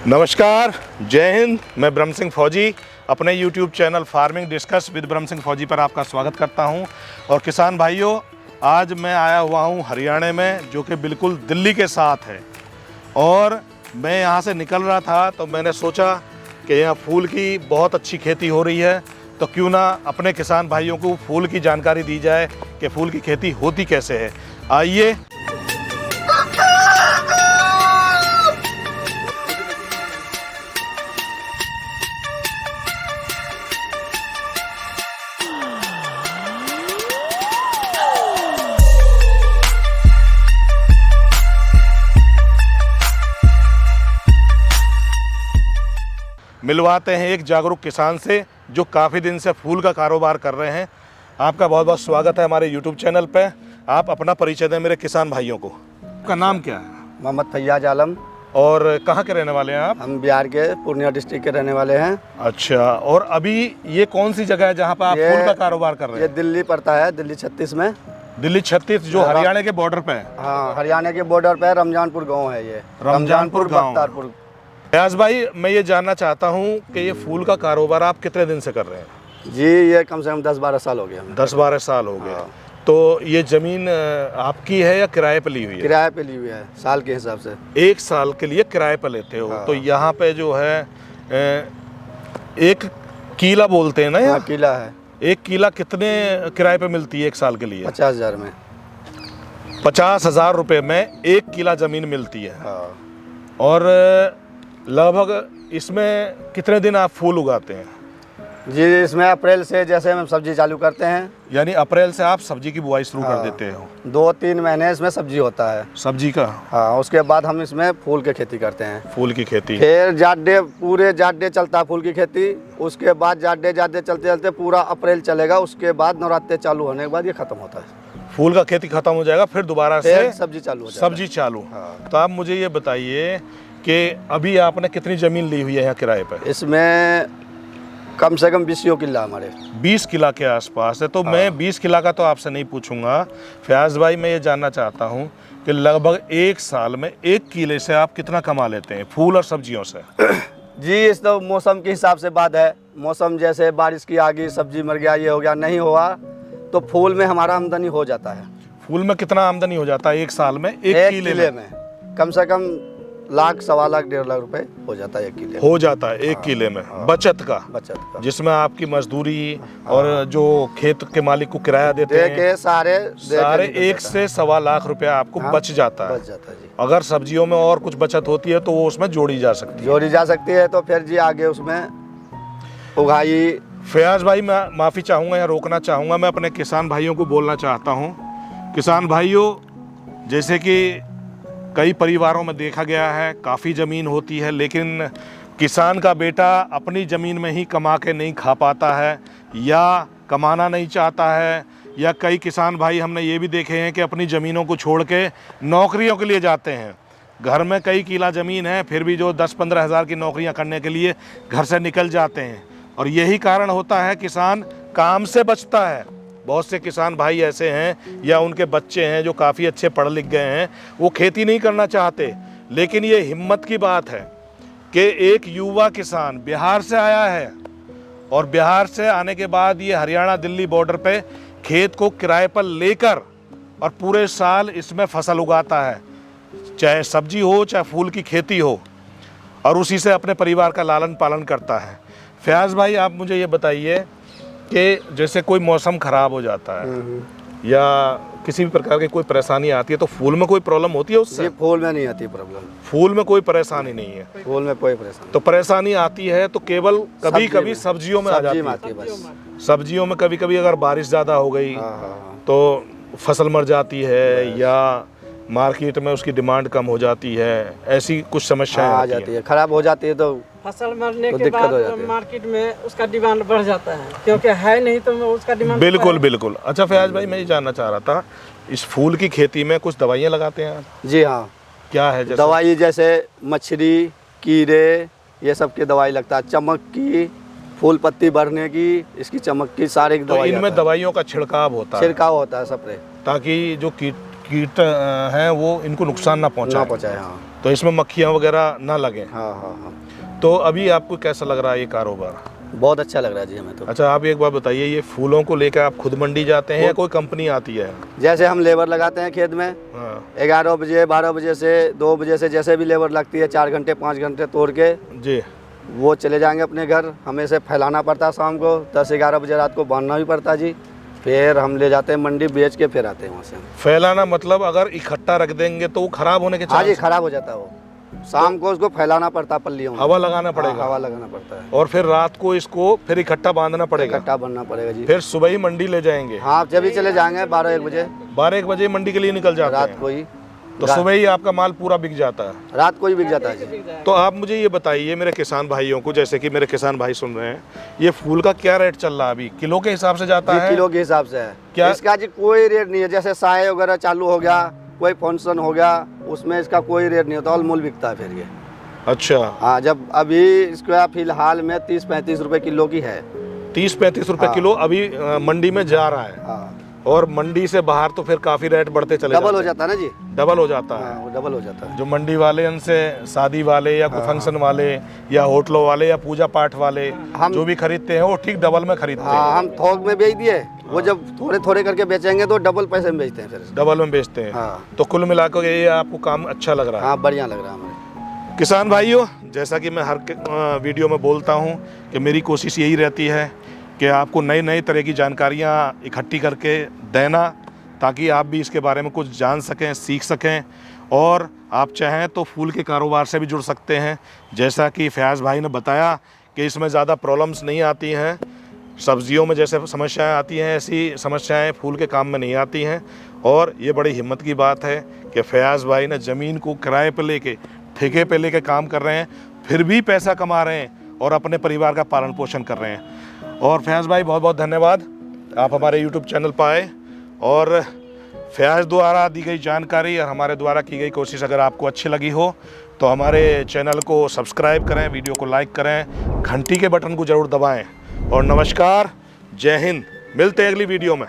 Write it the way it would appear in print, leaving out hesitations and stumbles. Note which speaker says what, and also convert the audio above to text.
Speaker 1: नमस्कार, जय हिंद। मैं ब्रह्म सिंह फौजी अपने YouTube channel farming discuss with ब्रह्म सिंह फौजी पर आपका स्वागत करता हूं। और किसान भाइयों, आज मैं आया हुआ हूं हरियाणा में, जो कि बिल्कुल दिल्ली के साथ है। और मैं यहां से निकल रहा था तो मैंने सोचा कि यहाँ फूल की बहुत अच्छी खेती हो रही है, तो क्यों ना अपने किसान भाइयों को फूल की जानकारी दी जाए कि फूल की खेती होती कैसे है। आइए। मिलवाते हैं एक जागरूक किसान से जो काफ़ी दिन से फूल का कारोबार कर रहे हैं। आपका बहुत बहुत स्वागत है हमारे YouTube चैनल पे। आप अपना परिचय दें मेरे किसान भाइयों को। आपका नाम क्या है?
Speaker 2: मोहम्मद फैयाज आलम।
Speaker 1: और कहाँ के रहने वाले हैं आप?
Speaker 2: हम बिहार के पूर्णिया डिस्ट्रिक्ट के रहने वाले हैं।
Speaker 1: अच्छा, और अभी ये कौन सी जगह है जहाँ पर आप फूल का कारोबार कर रहे हैं?
Speaker 2: ये दिल्ली पड़ता है, दिल्ली 36 में।
Speaker 1: दिल्ली 36 जो हरियाणा के बॉर्डर पे है?
Speaker 2: हाँ, हरियाणा के बॉर्डर पे रमजानपुर गाँव है। ये
Speaker 1: रमजानपुर गाँव।
Speaker 2: बख्तारपुर।
Speaker 1: फैयाज भाई, मैं ये जानना चाहता हूँ कि ये फूल का कारोबार आप कितने दिन से कर रहे हैं?
Speaker 2: जी, ये कम से कम 10-12 साल हो गए हमें।
Speaker 1: 10-12 साल हो गए।
Speaker 2: हाँ।
Speaker 1: तो ये ज़मीन आपकी है या किराए पे ली हुई है?
Speaker 2: किराए पे ली हुई है, साल के हिसाब से।
Speaker 1: 1 साल के लिए किराए पे लेते हो?
Speaker 2: हाँ।
Speaker 1: तो यहाँ पे जो है एक किला बोलते हैं ना?
Speaker 2: हाँ, किला है।
Speaker 1: एक किला कितने किराए पे मिलती है 1 साल के लिए?
Speaker 2: 50,000 में।
Speaker 1: 50,000 रुपये में 1 किला ज़मीन मिलती है।
Speaker 2: हाँ।
Speaker 1: और लगभग इसमें कितने दिन आप फूल उगाते हैं?
Speaker 2: जी, इसमें अप्रैल से जैसे हम सब्जी चालू करते हैं,
Speaker 1: यानी अप्रैल से आप सब्जी की बुआई शुरू कर देते हो?
Speaker 2: 2-3 महीने इसमें सब्जी होता है।
Speaker 1: सब्जी का?
Speaker 2: हाँ, उसके बाद हम इसमें फूल की खेती करते हैं।
Speaker 1: फूल की खेती
Speaker 2: फिर जाडे, पूरे जाडे चलता है फूल की खेती। उसके बाद जाडे चलते चलते पूरा अप्रैल चलेगा। उसके बाद नवरात्रे चालू होने के बाद ये खत्म होता है।
Speaker 1: फूल का खेती खत्म हो जाएगा, फिर दोबारा से
Speaker 2: सब्जी चालू हो जाएगा।
Speaker 1: सब्जी चालू।
Speaker 2: हाँ।
Speaker 1: तो आप मुझे ये बताइए कि अभी आपने कितनी ज़मीन ली हुई है यहाँ किराए पर?
Speaker 2: इसमें कम से कम 20 किला हमारे।
Speaker 1: 20 किला के आसपास है। तो मैं 20 किला का तो आपसे नहीं पूछूंगा फैयाज भाई, मैं ये जानना चाहता हूँ कि लगभग 1 साल में 1 किले से आप कितना कमा लेते हैं फूल और सब्जियों से?
Speaker 2: जी, इस तो मौसम के हिसाब से बात है। मौसम जैसे बारिश की आ गई, सब्जी मर गया, ये हो गया, नहीं हुआ तो फूल में हमारा आमदनी हो जाता है।
Speaker 1: फूल में कितना आमदनी हो जाता है 1 साल में? 1 किले में
Speaker 2: कम से कम लाख, 1.25 लाख, 1.5 लाख रुपए हो जाता है 1 किले
Speaker 1: हो जाता है। 1 किले में बचत का, जिसमें आपकी मजदूरी और जो खेत के मालिक को किराया देते हैं सारे 1 से 1.25 लाख रुपया आपको बच जाता है।
Speaker 2: जी।
Speaker 1: अगर सब्जियों में और कुछ बचत होती है तो वो उसमें जोड़ी जा सकती है।
Speaker 2: तो फिर जी आगे उसमें उगाई।
Speaker 1: फैयाज भाई, मैं माफ़ी चाहूँगा या रोकना चाहूँगा, मैं अपने किसान भाइयों को बोलना चाहता हूँ। किसान भाइयों, जैसे कि कई परिवारों में देखा गया है काफ़ी ज़मीन होती है, लेकिन किसान का बेटा अपनी ज़मीन में ही कमा के नहीं खा पाता है या कमाना नहीं चाहता है। या कई किसान भाई हमने ये भी देखे हैं कि अपनी ज़मीनों को छोड़ के नौकरियों के लिए जाते हैं। घर में कई किला ज़मीन है, फिर भी जो 10-15 हज़ार की नौकरियां करने के लिए घर से निकल जाते हैं। और यही कारण होता है किसान काम से बचता है। बहुत से किसान भाई ऐसे हैं या उनके बच्चे हैं जो काफ़ी अच्छे पढ़ लिख गए हैं, वो खेती नहीं करना चाहते। लेकिन ये हिम्मत की बात है कि एक युवा किसान बिहार से आया है और बिहार से आने के बाद ये हरियाणा दिल्ली बॉर्डर पे खेत को किराए पर लेकर और पूरे साल इसमें फसल उगाता है, चाहे सब्जी हो चाहे फूल की खेती हो, और उसी से अपने परिवार का लालन पालन करता है। फैयाज भाई, आप मुझे ये बताइए कि जैसे कोई मौसम ख़राब हो जाता है या किसी भी प्रकार की कोई परेशानी आती है तो फूल में कोई प्रॉब्लम होती है उससे?
Speaker 2: फूल में नहीं आती प्रॉब्लम।
Speaker 1: फूल में कोई परेशानी नहीं है?
Speaker 2: फूल में कोई परेशानी।
Speaker 1: तो परेशानी आती है तो केवल कभी कभी सब्जियों में आ जाती है।
Speaker 2: बस
Speaker 1: सब्जियों में कभी कभी अगर बारिश ज़्यादा हो गई तो फसल मर जाती है या मार्केट में उसकी डिमांड कम हो जाती है, ऐसी कुछ समस्याएं
Speaker 2: आ जाती है, खराब हो जाती है तो
Speaker 3: फसल मरने के बाद मार्केट में उसका डिमांड बढ़ जाता है, क्योंकि है नहीं तो उसका डिमांड।
Speaker 1: बिल्कुल। अच्छा फैयाज भाई, मैं ये जानना चाह रहा था, इस फूल की खेती में कुछ दवाइयाँ लगाते हैं आप?
Speaker 2: जी हाँ।
Speaker 1: क्या है? जैसे
Speaker 2: दवाई जैसे मच्छरी, कीड़े, ये सब की दवाई लगता है। चमक की, फूल पत्ती बढ़ने की, इसकी चमक की, सारे की दवाई।
Speaker 1: इनमें दवाइयों का छिड़काव होता है?
Speaker 2: छिड़काव होता है स्प्रे,
Speaker 1: ताकि जो कीट हैं वो इनको नुकसान ना
Speaker 2: ना
Speaker 1: पहुंचाए,
Speaker 2: पहुँचाए। हाँ
Speaker 1: तो इसमें मक्खियाँ वगैरह ना लगें।
Speaker 2: हाँ हाँ हाँ,
Speaker 1: तो अभी आपको कैसा लग रहा है ये कारोबार?
Speaker 2: बहुत अच्छा लग रहा है जी हमें तो।
Speaker 1: अच्छा, आप एक बात बताइए, ये फूलों को लेकर आप खुद मंडी जाते हैं या कोई कंपनी आती है?
Speaker 2: जैसे हम लेबर लगाते हैं खेत में,
Speaker 1: हाँ
Speaker 2: 11 बजे 12 बजे से 2 बजे से जैसे भी लेबर लगती है, 4 घंटे 5 घंटे तोड़ के
Speaker 1: जी।
Speaker 2: वो चले जाएंगे अपने घर। हमें से फैलाना पड़ता है शाम को 10-11 बजे रात को बांधना भी पड़ता है जी। फिर हम ले जाते हैं मंडी, बेच के फिर आते हैं वहाँ से।
Speaker 1: फैलाना मतलब अगर इकट्ठा रख देंगे तो वो खराब होने के
Speaker 2: हाँ जी,
Speaker 1: चांस,
Speaker 2: खराब हो जाता है वो। शाम को उसको फैलाना पड़ता है पल्लियों में।
Speaker 1: हवा लगाना
Speaker 2: हाँ,
Speaker 1: पड़ेगा
Speaker 2: हवा लगाना पड़ता है।
Speaker 1: और फिर रात को इसको फिर इकट्ठा बांधना पड़ेगा,
Speaker 2: इकट्ठा बनना पड़ेगा जी।
Speaker 1: फिर सुबह ही मंडी ले जाएंगे।
Speaker 2: हाँ, जब भी चले जाएंगे 12-1 बजे
Speaker 1: 12-1 बजे मंडी के लिए निकल जाते
Speaker 2: रात
Speaker 1: हैं,
Speaker 2: को ही।
Speaker 1: तो सुबह ही आपका माल पूरा बिक जाता है।
Speaker 2: रात को ही बिक जाता है जी।
Speaker 1: तो आप मुझे ये बताइए मेरे किसान भाइयों को, जैसे कि मेरे किसान भाई सुन रहे हैं, ये फूल का क्या रेट चल रहा है अभी? किलो के हिसाब से जाता
Speaker 2: जी,
Speaker 1: है?
Speaker 2: किलो के हिसाब से है
Speaker 1: क्या?
Speaker 2: इसका जी कोई रेट नहीं है। जैसे साय वगैरह चालू हो गया, कोई फंक्शन हो गया, उसमें इसका कोई रेट नहीं होता, ऑल मूल बिकता है फिर ये।
Speaker 1: अच्छा,
Speaker 2: हाँ, जब अभी इसका फिलहाल में 30-35 रुपए किलो की है।
Speaker 1: 30-35 रुपए
Speaker 2: हाँ।
Speaker 1: किलो अभी मंडी में जा रहा है।
Speaker 2: हाँ,
Speaker 1: और मंडी से बाहर तो फिर काफी रेट बढ़ते चले
Speaker 2: डबल हो
Speaker 1: जाते हैं।
Speaker 2: जाता है ना जी।
Speaker 1: डबल हो जाता है।
Speaker 2: हाँ, वो डबल हो जाता है।
Speaker 1: जो मंडी वाले उनसे शादी वाले या कोई फंक्शन वाले या होटलों वाले या पूजा पाठ वाले जो भी खरीदते हैं वो ठीक डबल में खरीदते हैं,
Speaker 2: हाँ, हम थोक में बेच दिए, वो जब थोड़े थोड़े करके बेचेंगे तो डबल पैसे में बेचते हैं फिर।
Speaker 1: डबल में बेचते हैं।
Speaker 2: हाँ
Speaker 1: तो कुल मिलाकर ये आपको काम अच्छा लग रहा है?
Speaker 2: हाँ, बढ़िया लग रहा है हमें।
Speaker 1: किसान भाइयों, जैसा कि मैं हर वीडियो में बोलता हूं कि मेरी कोशिश यही रहती है कि आपको नई नई तरह की जानकारियां इकट्ठी करके देना, ताकि आप भी इसके बारे में कुछ जान सकें, सीख सकें, और आप चाहें तो फूल के कारोबार से भी जुड़ सकते हैं। जैसा कि फयाज़ भाई ने बताया कि इसमें ज़्यादा प्रॉब्लम्स नहीं आती हैं, सब्जियों में जैसे समस्याएं आती हैं ऐसी समस्याएं फूल के काम में नहीं आती हैं। और ये बड़ी हिम्मत की बात है कि फयाज़ भाई ने ज़मीन को किराए पर लेके, ठेके पे लेके काम कर रहे हैं, फिर भी पैसा कमा रहे हैं और अपने परिवार का पालन पोषण कर रहे हैं। और फयाज़ भाई बहुत बहुत धन्यवाद, आप हमारे यूट्यूब चैनल पर आए, और फयाज़ द्वारा दी गई जानकारी और हमारे द्वारा की गई कोशिश अगर आपको अच्छी लगी हो तो हमारे चैनल को सब्सक्राइब करें, वीडियो को लाइक करें, घंटी के बटन को ज़रूर दबाएं। और नमस्कार, जय हिंद, मिलते हैं अगली वीडियो में।